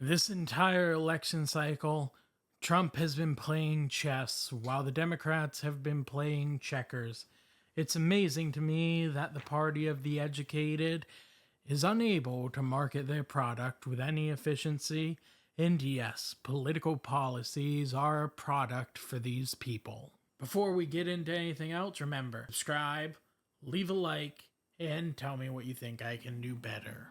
This entire election cycle, Trump has been playing chess while the Democrats have been playing checkers. It's amazing to me that the party of the educated is unable to market their product with any efficiency. And yes, political policies are a product for these people. Before we get into anything else, remember, subscribe, leave a like, and tell me what you think I can do better.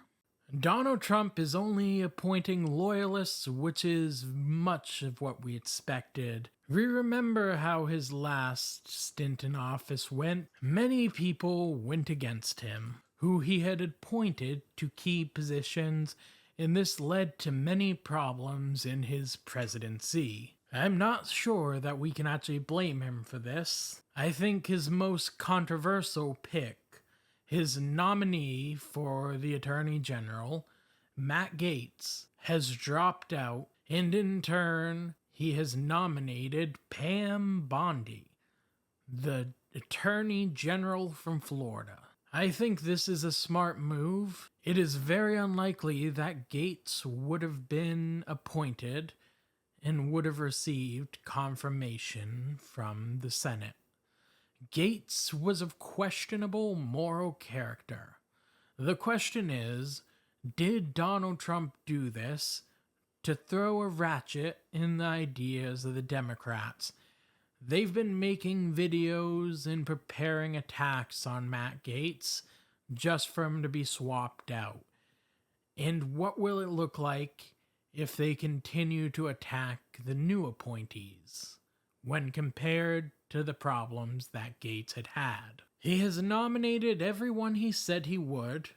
Donald Trump is only appointing loyalists, which is much of what we expected. We remember how his last stint in office went. Many people went against him, who he had appointed to key positions, and this led to many problems in his presidency. I'm not sure that we can actually blame him for this. I think his most controversial pick, his nominee for the Attorney General, Matt Gaetz, has dropped out, and in turn, he has nominated Pam Bondi, the Attorney General from Florida. I think this is a smart move. It is very unlikely that Gaetz would have been appointed and would have received confirmation from the Senate. Gaetz was of questionable moral character. The question is, did Donald Trump do this to throw a ratchet in the ideas of the Democrats? They've been making videos and preparing attacks on Matt Gaetz just for him to be swapped out. And what will it look like if they continue to attack the new appointees when compared to the problems that Gaetz had had? He has nominated everyone he said he would,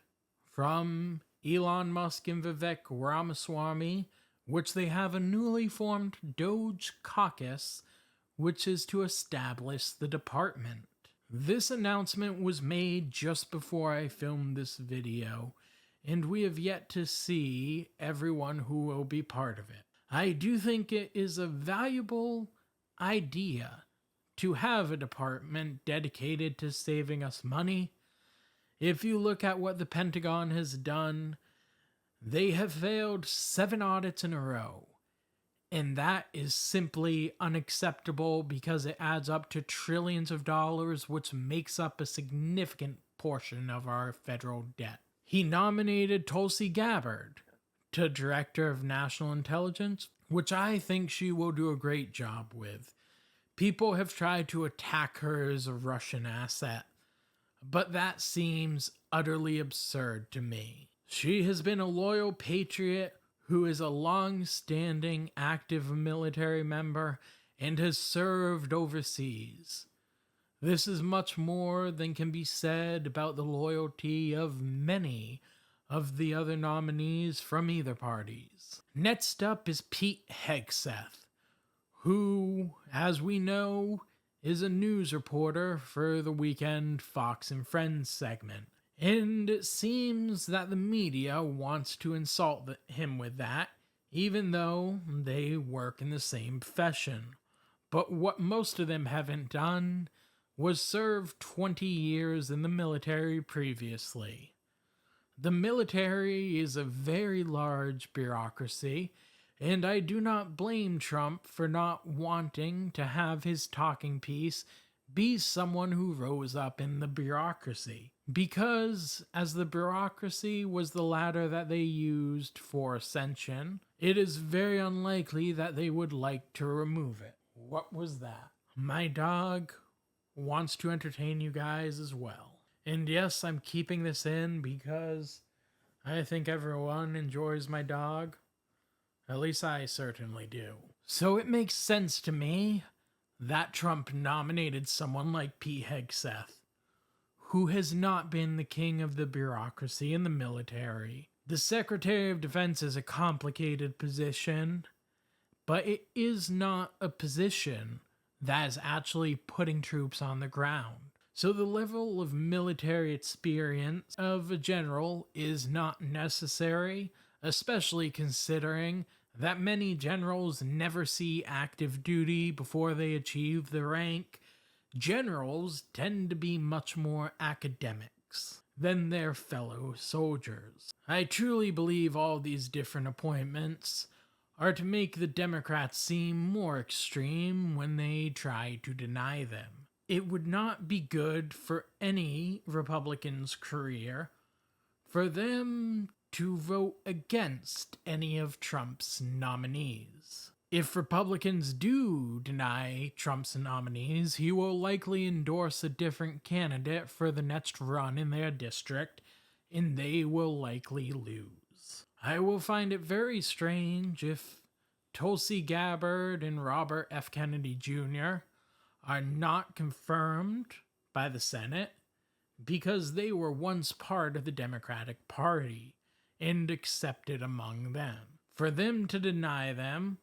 from Elon Musk and Vivek Ramaswamy, which they have a newly formed Doge caucus, which is to establish the department. This announcement was made just before I filmed this video, and we have yet to see everyone who will be part of it. I do think it is a valuable idea to have a department dedicated to saving us money. If you look at what the Pentagon has done, they have failed 7 audits in a row. And that is simply unacceptable because it adds up to trillions of dollars, which makes up a significant portion of our federal debt. He nominated Tulsi Gabbard to Director of National Intelligence, which I think she will do a great job with. People have tried to attack her as a Russian asset, but that seems utterly absurd to me. She has been a loyal patriot who is a long-standing active military member and has served overseas. This is much more than can be said about the loyalty of many of the other nominees from either parties. Next up is Pete Hegseth, who, as we know, is a news reporter for the weekend Fox and Friends segment. And it seems that the media wants to insult him with that, even though they work in the same profession. But what most of them haven't done was serve 20 years in the military previously. The military is a very large bureaucracy, and I do not blame Trump for not wanting to have his talking piece be someone who rose up in the bureaucracy. Because, as the bureaucracy was the ladder that they used for ascension, it is very unlikely that they would like to remove it. What was that? My dog wants to entertain you guys as well. And yes, I'm keeping this in because I think everyone enjoys my dog. At least I certainly do. So it makes sense to me that Trump nominated someone like Pete Hegseth, who has not been the king of the bureaucracy in the military. The Secretary of Defense is a complicated position, but it is not a position that is actually putting troops on the ground. So the level of military experience of a general is not necessary, especially considering that many generals never see active duty before they achieve the rank. Generals tend to be much more academics. than their fellow soldiers. I truly believe all these different appointments are to make the Democrats seem more extreme when they try to deny them. It would not be good for any Republican's career for them to vote against any of Trump's nominees. If Republicans do deny Trump's nominees, he will likely endorse a different candidate for the next run in their district, and they will likely lose. I will find it very strange if Tulsi Gabbard and Robert F. Kennedy Jr. are not confirmed by the Senate because they were once part of the Democratic Party and accepted among them. For them to deny them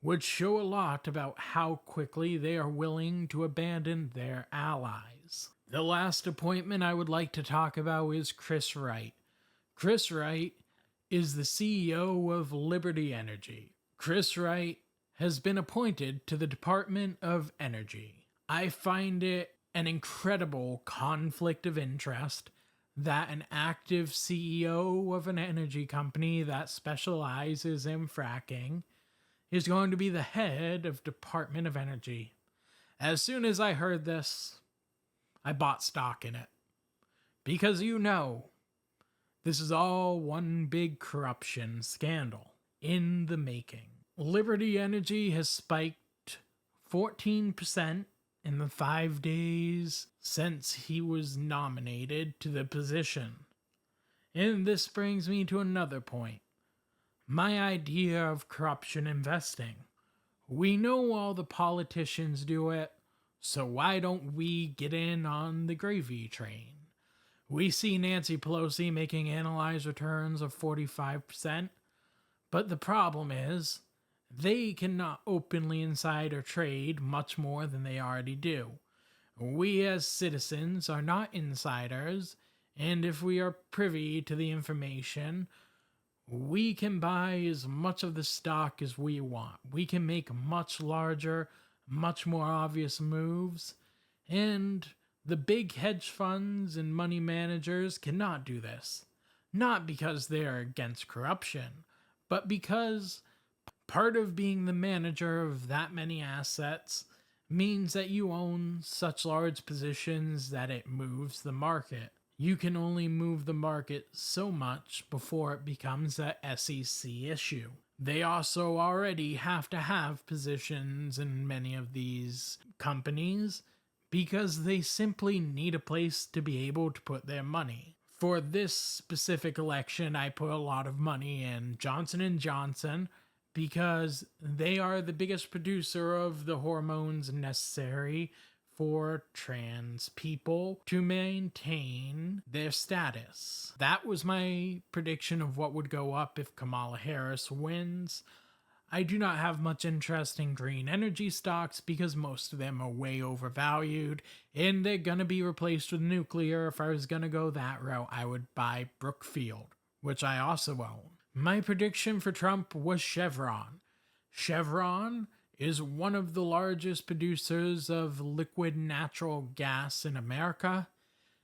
would show a lot about how quickly they are willing to abandon their allies. The last appointment I would like to talk about is Chris Wright. Chris Wright is the CEO of Liberty Energy. Chris Wright has been appointed to the Department of Energy. I find it an incredible conflict of interest that an active CEO of an energy company that specializes in fracking is going to be the head of Department of Energy. As soon as I heard this, I bought stock in it. Because this is all one big corruption scandal in the making. Liberty Energy has spiked 14% in the 5 days since he was nominated to the position. And this brings me to another point. My idea of corruption investing. We know all the politicians do it, so why don't we get in on the gravy train? We see Nancy Pelosi making analyzed returns of 45%, but the problem is they cannot openly insider trade much more than they already do. We as citizens are not insiders, and if we are privy to the information, we can buy as much of the stock as we want. We can make much larger, much more obvious moves, and the big hedge funds and money managers cannot do this. Not because they are against corruption, but because part of being the manager of that many assets means that you own such large positions that it moves the market. You can only move the market so much before it becomes a SEC issue. They also already have to have positions in many of these companies because they simply need a place to be able to put their money. For this specific election, I put a lot of money in Johnson & Johnson because they are the biggest producer of the hormones necessary for trans people to maintain their status. That was my prediction of what would go up if Kamala Harris wins. I do not have much interest in green energy stocks because most of them are way overvalued and they're going to be replaced with nuclear. If I was going to go that route, I would buy Brookfield, which I also own. My prediction for Trump was Chevron. Chevron is one of the largest producers of liquid natural gas in America.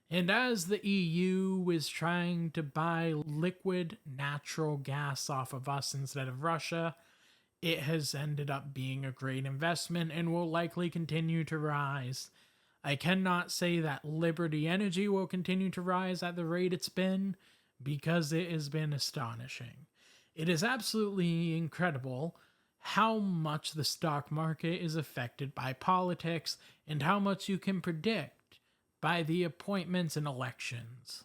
And as the EU is trying to buy liquid natural gas off of us instead of Russia, it has ended up being a great investment and will likely continue to rise. I cannot say that Liberty Energy will continue to rise at the rate it's been because it has been astonishing. It is absolutely incredible how much the stock market is affected by politics and how much you can predict by the appointments and elections.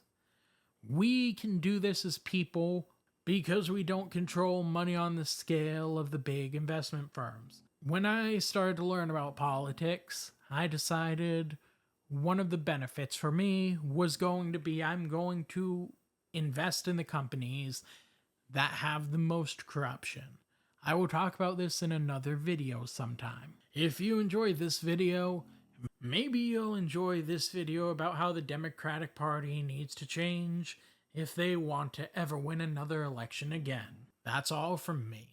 We can do this as people because we don't control money on the scale of the big investment firms. When I started to learn about politics, I decided one of the benefits for me was going to be I'm going to invest in the companies that have the most corruption. I will talk about this in another video sometime. If you enjoyed this video, maybe you'll enjoy this video about how the Democratic Party needs to change if they want to ever win another election again. That's all from me.